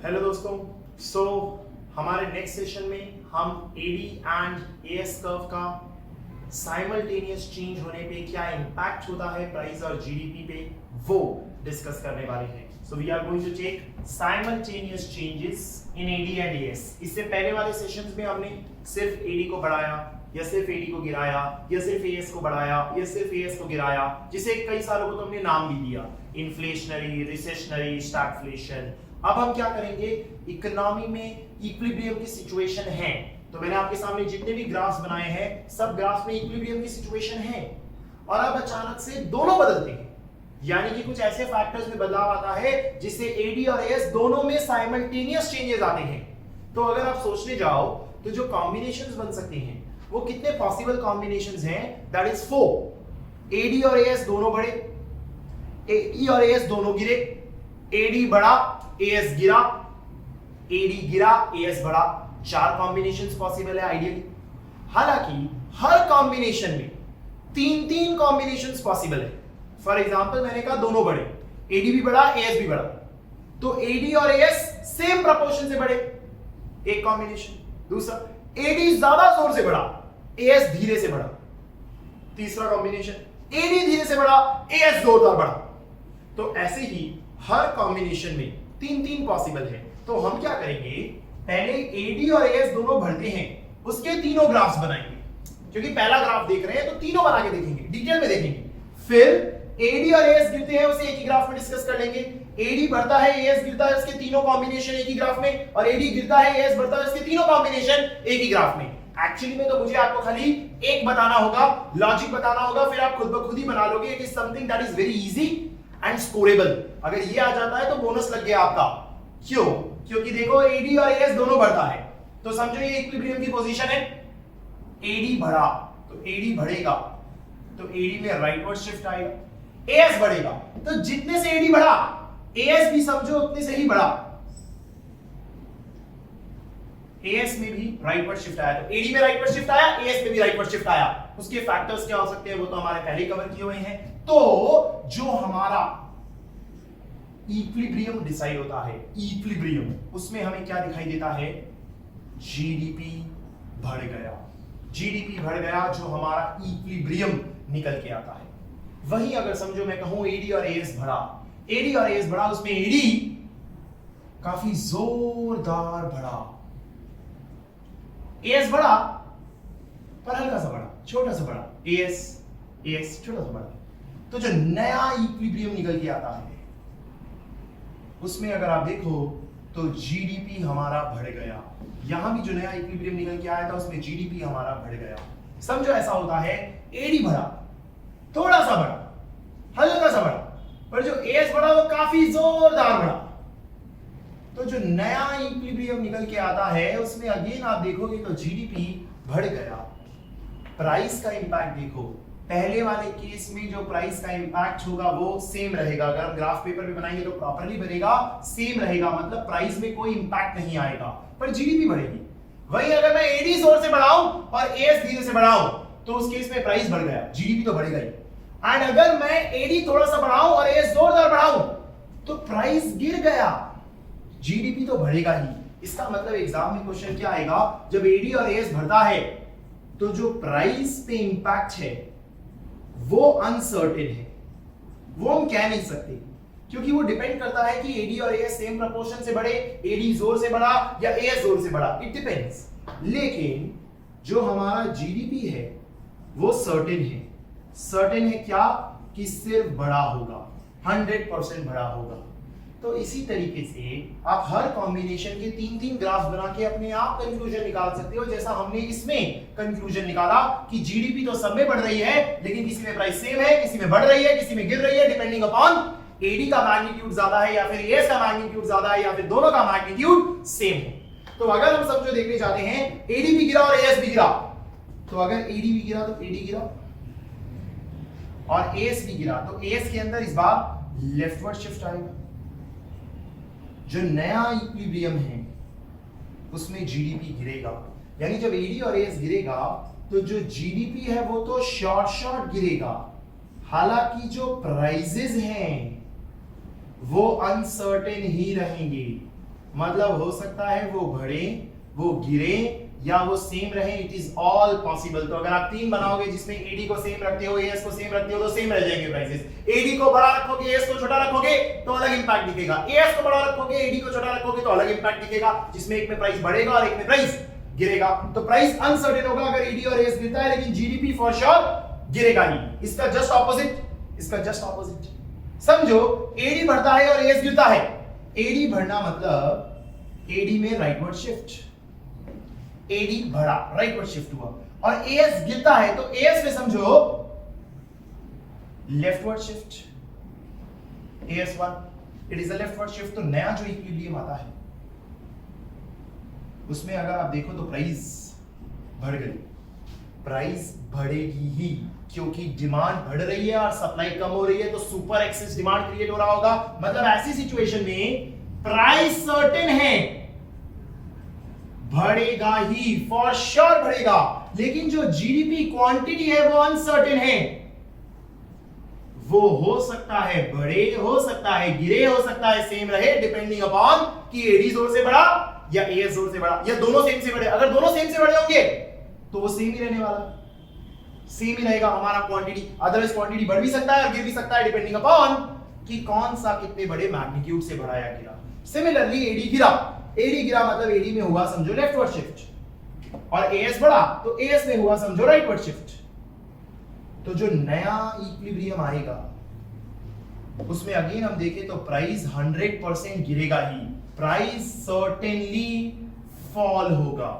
Hello दोस्तों, हमारे next session में हम एडी एंड एएस कर्व का साइमल्टेनियस चेंज होने पे क्या इंपैक्ट होता है प्राइस और जीडीपी पे वो डिस्कस करने वाले हैं। So we are going to check simultaneous changes in AD and AS. इससे पहले वाले सेशंस में हमने सिर्फ एडी को बढ़ाया या सिर्फ एडी को गिराया या सिर्फ एएस को बढ़ाया या सिर्फ एएस को गिराया, जिसे कई सालों को तो हमने नाम भी दिया, इन्फ्लेशनरी, रिसेशनरी, स्टैगफ्लेशन। अब हम क्या करेंगे, इकोनॉमी में इक्विलिब्रियम की सिचुएशन है, तो मैंने आपके सामने जितने भी ग्राफ्स बनाए हैं सब ग्राफ में इक्विलिब्रियम की सिचुएशन है और अब अचानक से दोनों बदलते हैं, यानी कि कुछ ऐसे फैक्टर्स में बदलाव आता है जिससे एडी और एएस दोनों में साइमल्टेनियस चेंजेस आते हैं। तो अगर आप सोचने जाओ तो जो कॉम्बिनेशंस बन सकते हैं वो कितने पॉसिबल कॉम्बिनेशंस हैं, दैट इज 4। एडी और एएस दोनों बढ़े, एडी और एएस दोनों गिरे, एडी बढ़ा एएस गिरा, एडी गिरा एएस बढ़ा। 4 कॉम्बिनेशंस पॉसिबल है आइडियली। हालांकि हर कॉम्बिनेशन में 3-3 कॉम्बिनेशंस पॉसिबल है। फॉर एग्जांपल मैंने कहा दोनों बढ़े, एडी भी बढ़ा एएस भी बढ़ा, तो एडी और एएस सेम प्रोपोर्शन से बढ़े, एक कॉम्बिनेशन। दूसरा, एडी ज्यादा जोर से बढ़ा, एएस धीरे से बढ़ा। तीसरा कॉम्बिनेशन, एडी धीरे से बढ़ा, एएस जोरदार बढ़ा। तो ऐसे ही हर कॉम्बिनेशन में 3-3 पॉसिबल है। तो हम क्या करेंगे, पहले एडी और एएस दोनों बढ़ते हैं, उसके तीनों ग्राफ्स बनाएंगे, क्योंकि पहला ग्राफ देख रहे हैं तो तीनों बना के देखेंगे, डिटेल में देखेंगे। फिर एडी और एएस गिरते हैं, उसे एक ही ग्राफ में डिस्कस कर लेंगे। एडी बढ़ता है एएस गिरता है, उसके तीनों कॉम्बिनेशन एक ही ग्राफ में, और एडी गिरता है एएस बढ़ता है, उसके तीनों कॉम्बिनेशन एक ही ग्राफ में। एक्चुअली में तो मुझे आपको खाली एक बताना होगा, लॉजिक बताना होगा, फिर आप खुद ब खुद ही बना लोगे। It is something that is very easy and scorable. अगर ये आ जाता है तो बोनस लग गया आपका। क्यों? क्योंकि देखो एडी और एएस दोनों बढ़ता है, तो समझो ये इक्विलिब्रियम की पोजीशन है। एडी बढ़ा तो एडी बढ़ेगा, तो एडी में राइटवर्ड शिफ्ट आएगा। एएस बढ़ेगा तो जितने से एडी बढ़ा एएस भी समझो उतने से ही बढ़ा, एएस में भी राइटवर्ड शिफ्ट आया। तो एडी में राइटवर्ड शिफ्ट आया, एएस में भी राइटवर्ड शिफ्ट आया। उसके फैक्टर्स क्या हो सकते हैं वो तो हमारे पहले कवर किए हुए हैं। तो जो हमारा इक्विलिब्रियम डिसाइड होता है, इक्विलिब्रियम, उसमें हमें क्या दिखाई देता है, जीडीपी बढ़ गया। जीडीपी बढ़ गया, जो हमारा इक्विलिब्रियम निकल के आता है। वहीं अगर समझो मैं कहूं एडी और एएस बढ़ा, एडी और एएस बढ़ा, उसमें एडी काफी जोरदार बढ़ा, एएस बढ़ा पर हल्का सा बढ़ा, छोटा सा बढ़ा, एएस छोटा सा बढ़ा। तो जो नया इक्विलिब्रियम निकल के आता है उसमें अगर आप देखो तो जीडीपी हमारा बढ़ गया। यहां भी जो नया इक्विलिब्रियम निकल के आया था उसमें जीडीपी हमारा बढ़ गया। समझो ऐसा होता है, एडी बढ़ा, थोड़ा सा बढ़ा, हल्का सा बढ़ा, पर जो एएस बढ़ा वो काफी जोरदार बढ़ा। तो जो नया इक्विलिब्रियम निकल के आता है उसमें अगेन आप देखोगे तो जीडीपी बढ़ गया। प्राइस का इंपैक्ट देखो, पहले वाले केस में जो प्राइस का इंपैक्ट होगा वो सेम रहेगा। अगर हम ग्राफ पेपर में बनाएंगे तो प्रॉपर्ली बनेगा, सेम रहेगा, मतलब प्राइस में कोई इंपैक्ट नहीं आएगा, पर जीडीपी बढ़ेगी। वहीं अगर मैं एडी जोर से बढ़ाऊं और एएस धीरे से बढ़ाऊं तो उस केस में प्राइस बढ़ गया, जीडीपी तो बढ़ेगा ही। एंड अगर मैं एडी थोड़ा सा बढ़ाऊं और एएस जोरदार बढ़ाऊं तो प्राइस गिर गया, जीडीपी तो बढ़ेगा ही। इसका मतलब एग्जाम में क्वेश्चन क्या आएगा, जब एडी और एएस बढ़ता है तो जो प्राइस पे इंपैक्ट है वो अनसर्टेन है, वो हम कह नहीं सकते, क्योंकि वो डिपेंड करता है कि एडी और एएस सेम प्रोपोर्शन से बढ़े, एडी जोर से बढ़ा या एएस जोर से बढ़ा, इट डिपेंड्स। लेकिन जो हमारा जीडीपी है वो सर्टेन है। सर्टेन है क्या, कि सिर्फ बढ़ा होगा, 100% बढ़ा होगा। तो इसी तरीके से आप हर कॉम्बिनेशन के 3-3 ग्राफ बना के अपने आप कंक्लूजन निकाल सकते हो, जैसा हमने इसमें कंक्लूजन निकाला कि जीडीपी तो सब में बढ़ रही है, लेकिन किसी में प्राइस सेम है, किसी में बढ़ रही है, किसी में गिर रही है, डिपेंडिंग अपॉन एडी का मैग्नीट्यूड ज्यादा है या फिर एएस का मैग्नीट्यूड ज्यादा है या फिर दोनों का मैग्नीट्यूड सेम है। तो अगर हम समझो देखने चाहते हैं एडी भी गिरा और एएस भी गिरा, तो अगर एडी भी गिरा तो एडी गिरा और एएस भी गिरा, तो एएस के अंदर इस बार लेफ्टवर्ड शिफ्ट आएगा। जो नया इक्विलिब्रियम है उसमें जीडीपी गिरेगा, यानी जब एडी और एएस गिरेगा तो जो जीडीपी है वो तो शॉर्ट गिरेगा, हालांकि जो प्राइजेस हैं वो अनसर्टेन ही रहेंगे। मतलब हो सकता है वो बढ़े, वो गिरे या वो सेम रहे, इट इज ऑल पॉसिबल। तो अगर आप 3 बनाओगे जिसमें एडी को सेम रखते हो, एएस को सेम रखते हो, तो सेम रह जाएंगे प्राइसेस। एडी को बड़ा रखोगे, एएस को छोटा रखोगे तो अलग इंपैक्ट दिखेगा, एएस को बड़ा रखोगे, एडी को छोटा रखोगे तो अलग इंपैक्ट दिखेगा, जिसमें एक में प्राइस बढ़ेगा और एक में प्राइस गिरेगा। तो प्राइस अनसर्टेन होगा अगर एडी और एएस गिरता है, लेकिन जीडीपी फॉर श्योर गिरेगा ही। इसका जस्ट ऑपोजिट, इसका जस्ट ऑपोजिट समझो, एडी बढ़ता है और एएस गिरता है। एडी बढ़ना मतलब एडी में राइटवर्ड शिफ्ट, एडी बढ़ा, राइटवर्ड शिफ्ट हुआ, और एएस गिरता है तो एएस में समझो leftward shift, AS1 it is a leftward shift. तो नया जो इक्विलिब्रियम आता है उसमें अगर आप देखो तो प्राइस बढ़ गई, प्राइस बढ़ेगी ही, क्योंकि डिमांड बढ़ रही है और सप्लाई कम हो रही है, तो सुपर एक्सेस डिमांड क्रिएट हो रहा होगा। मतलब ऐसी सिचुएशन में प्राइस सर्टेन है, बढ़ेगा ही, फॉर श्योर बढ़ेगा, लेकिन जो जीडीपी क्वांटिटी है वो अनसर्टेन है, वो हो सकता है बढ़े, हो सकता है गिरे, हो सकता है सेम रहे, डिपेंडिंग अपॉन कि एडी जोर से बढ़ा या एएस जोर से बढ़ा या दोनों सेम से बढ़े। अगर दोनों सेम से बढ़े होंगे तो वो सेम ही रहने वाला, सेम ही रहेगा हमारा क्वांटिटी। अदरवाइज क्वांटिटी बढ़ भी सकता है और गिर भी सकता है, डिपेंडिंग अपॉन कि कौन सा कितने बड़े मैग्नीट्यूड से बढ़ा या गिरा। सिमिलरली एडी गिरा, एडी गिरा मतलब एडी में हुआ समझो लेफ्टवर्ड शिफ्ट, और एएस बढ़ा तो एएस में हुआ समझो राइटवर्ड शिफ्ट। तो जो नया इक्विलिब्रियम आएगा उसमें अगेन हम देखें तो प्राइस 100% गिरेगा ही, प्राइस सर्टेनली फॉल होगा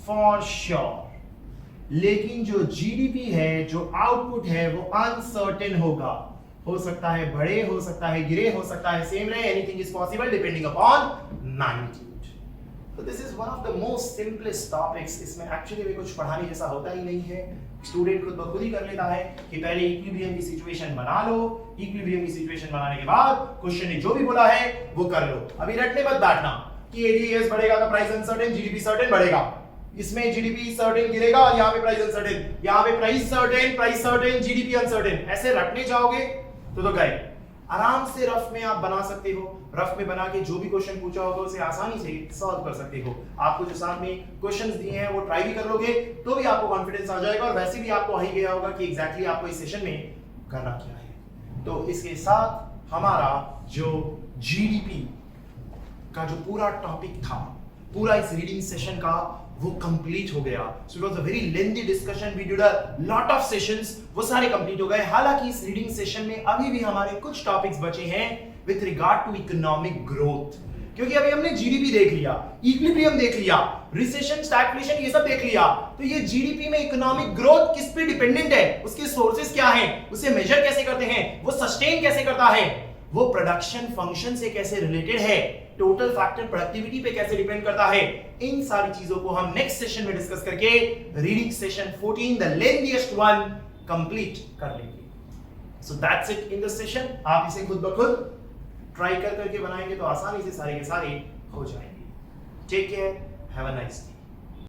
फॉर श्योर, लेकिन जो जीडीपी है, जो आउटपुट है, वो अनसर्टेन होगा, हो सकता है बढ़े, हो सकता है गिरे, हो सकता है सेम रहे, anything is possible depending upon magnitude. तो this is one of the most simplest topics. इसमें एक्चुअली में कुछ पढ़ाने जैसा होता ही नहीं है, स्टूडेंट खुद ब खुद ही कर लेता है कि पहले इक्विलिब्रियम की सिचुएशन बना लो, इक्विलिब्रियम की सिचुएशन बनाने के बाद क्वेश्चन ने जो भी बोला है वो कर लो। अभी रटने मत बैठना कि एडीएस बढ़ेगा तो प्राइस अनसर्टेन, जीडीपी सर्टेन बढ़ेगा, इसमें जीडीपी सर्टेन गिरेगा और यहाँ पे प्राइस अनसर्टेन, यहाँ पे प्राइस सर्टेन, जीडीपी अनसर्टेन, ऐसे रटने जाओगे तो गए। आराम से रफ में आप बना सकते हो, रफ में बना के जो भी क्वेश्चन पूछा होगा उसे आसानी से सॉल्व कर सकते हो। आपको जो साथ में क्वेश्चंस दिए हैं वो ट्राई भी कर लोगे तो भी आपको कॉन्फिडेंस आ जाएगा, और वैसे भी आपको आ ही गया होगा कि एग्जैक्टली आपको इस सेशन में करना क्या है। तो इसके साथ हमारा जो जीडीपी का जो पूरा टॉपिक था, पूरा इस रीडिंग सेशन का, वो कंप्लीट हो गया। So it was a very lengthy discussion, we did a lot of sessions, वो सारे कंप्लीट हो गए। हालांकि इस रीडिंग सेशन में अभी भी हमारे कुछ टॉपिक्स बचे हैं with regard to economic growth, क्योंकि अभी हमने जीडीपी देख लिया, इक्विलिब्रियम देख लिया, रिसेशन, स्टैग्फ्लेशन, ये सब देख लिया। तो ये जीडीपी में इकोनॉमिक ग्रोथ किस पे डिपेंडेंट है, उसके सोर्सेस क्या हैं, उसे मेजर कैसे करते हैं, वो सस्टेन कैसे करता है, वो प्रोडक्शन फंक्शन से कैसे रिलेटेड है, टोटल फैक्टर प्रोडक्टिविटी पे कैसे डिपेंड करता है, इन सारी चीजों को हम नेक्स्ट सेशन में डिस्कस करके reading session 14 the lengthiest one complete कर लेंगे। So that's it in this session. आप इसे खुद ब खुद ट्राई करके बनाएंगे तो आसानी से सारे के सारे हो जाएंगे। Take care, have a nice day.